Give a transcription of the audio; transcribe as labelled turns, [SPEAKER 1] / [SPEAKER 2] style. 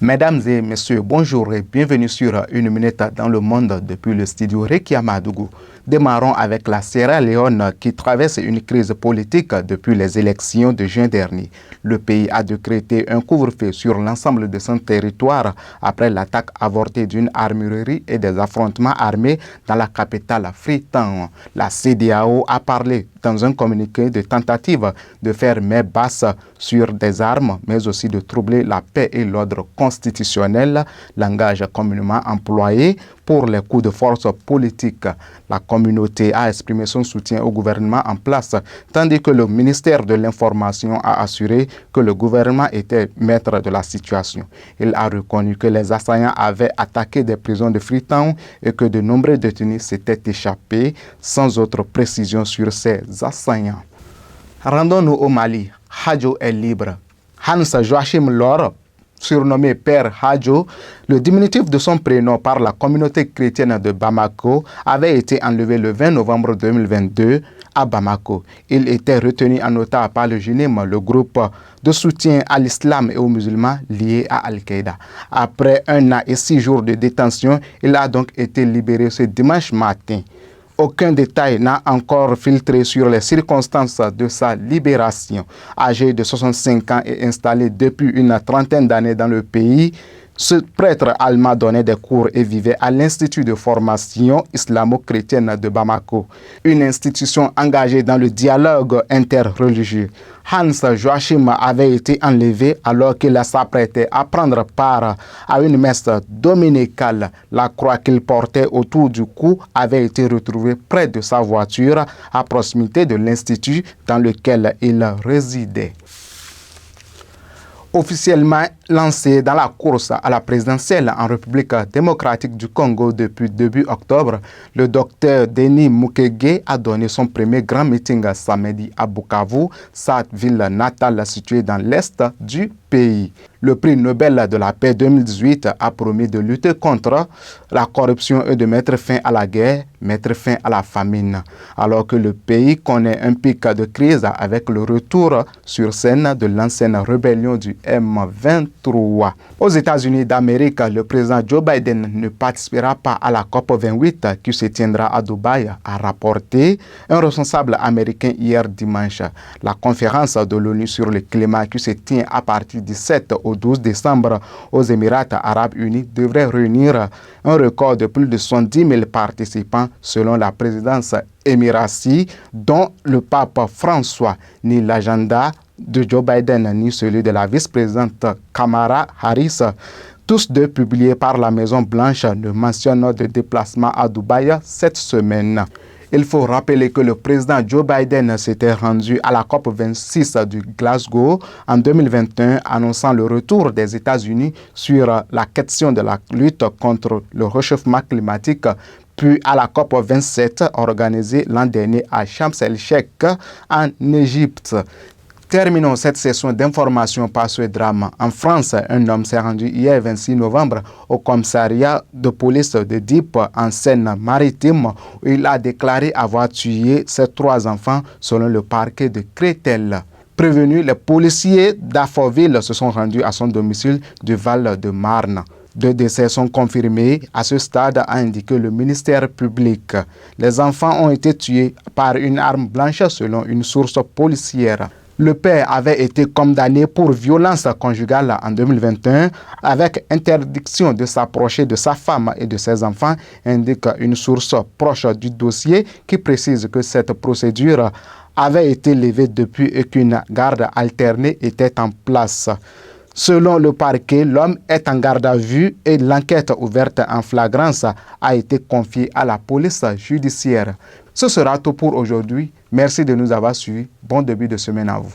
[SPEAKER 1] Mesdames et messieurs, bonjour et bienvenue sur Une Minute dans le Monde depuis le studio Rekiamadougou. Démarrons avec la Sierra Leone qui traverse une crise politique depuis les élections de juin dernier. Le pays a décrété un couvre-feu sur l'ensemble de son territoire après l'attaque avortée d'une armurerie et des affrontements armés dans la capitale Freetown. La CEDEAO a parlé dans un communiqué de tentative de faire main basse sur des armes, mais aussi de troubler la paix et l'ordre constitutionnel, langage communément employé pour les coups de force politiques. La communauté a exprimé son soutien au gouvernement en place, tandis que le ministère de l'Information a assuré que le gouvernement était maître de la situation. Il a reconnu que les assaillants avaient attaqué des prisons de Freetown et que de nombreux détenus s'étaient échappés, sans autre précision sur ces assaillants. Rendons-nous au Mali. Hadjo est libre. Hans Joachim Lor, surnommé Père Hadjo, le diminutif de son prénom par la communauté chrétienne de Bamako, avait été enlevé le 20 novembre 2022 à Bamako. Il était retenu en otage par le JNIM, le groupe de soutien à l'islam et aux musulmans liés à Al-Qaïda. Après 1 an et 6 jours de détention, il a donc été libéré ce dimanche matin. Aucun détail n'a encore filtré sur les circonstances de sa libération. Âgé de 65 ans et installé depuis une trentaine d'années dans le pays, ce prêtre allemand donnait des cours et vivait à l'Institut de formation islamo-chrétienne de Bamako, une institution engagée dans le dialogue interreligieux. Hans Joachim avait été enlevé alors qu'il s'apprêtait à prendre part à une messe dominicale. La croix qu'il portait autour du cou avait été retrouvée près de sa voiture à proximité de l'institut dans lequel il résidait. Officiellement lancé dans la course à la présidentielle en République démocratique du Congo depuis début octobre, le docteur Denis Mukwege a donné son premier grand meeting samedi à Bukavu, sa ville natale située dans l'est du pays. Le prix Nobel de la paix 2018 a promis de lutter contre la corruption et de mettre fin à la guerre, mettre fin à la famine. Alors que le pays connaît un pic de crise avec le retour sur scène de l'ancienne rébellion du M23. Aux États-Unis d'Amérique, le président Joe Biden ne participera pas à la COP28 qui se tiendra à Dubaï, a rapporté un responsable américain hier dimanche. La conférence de l'ONU sur le climat qui se tient à partir du 7 au 12 décembre aux Émirats arabes unis devrait réunir un record de plus de 70 000 participants selon la présidence émiratie, dont le pape François. Ni l'agenda de Joe Biden ni celui de la vice-présidente Kamala Harris, tous deux publiés par la Maison-Blanche, ne mentionnent de déplacement à Dubaï cette semaine. Il faut rappeler que le président Joe Biden s'était rendu à la COP26 du Glasgow en 2021, annonçant le retour des États-Unis sur la question de la lutte contre le réchauffement climatique, puis à la COP27 organisée l'an dernier à Sharm el-Sheikh en Égypte. Terminons cette session d'information par ce drame. En France, un homme s'est rendu hier 26 novembre au commissariat de police de Dieppe en Seine-Maritime où il a déclaré avoir tué ses 3 enfants selon le parquet de Créteil. Prévenus, les policiers d'Affortville se sont rendus à son domicile du Val-de-Marne. 2 décès sont confirmés à ce stade, a indiqué le ministère public. Les enfants ont été tués par une arme blanche selon une source policière. Le père avait été condamné pour violence conjugale en 2021 avec interdiction de s'approcher de sa femme et de ses enfants, indique une source proche du dossier qui précise que cette procédure avait été levée depuis qu'une garde alternée était en place. Selon le parquet, l'homme est en garde à vue et l'enquête ouverte en flagrance a été confiée à la police judiciaire. Ce sera tout pour aujourd'hui. Merci de nous avoir suivis. Bon début de semaine à vous.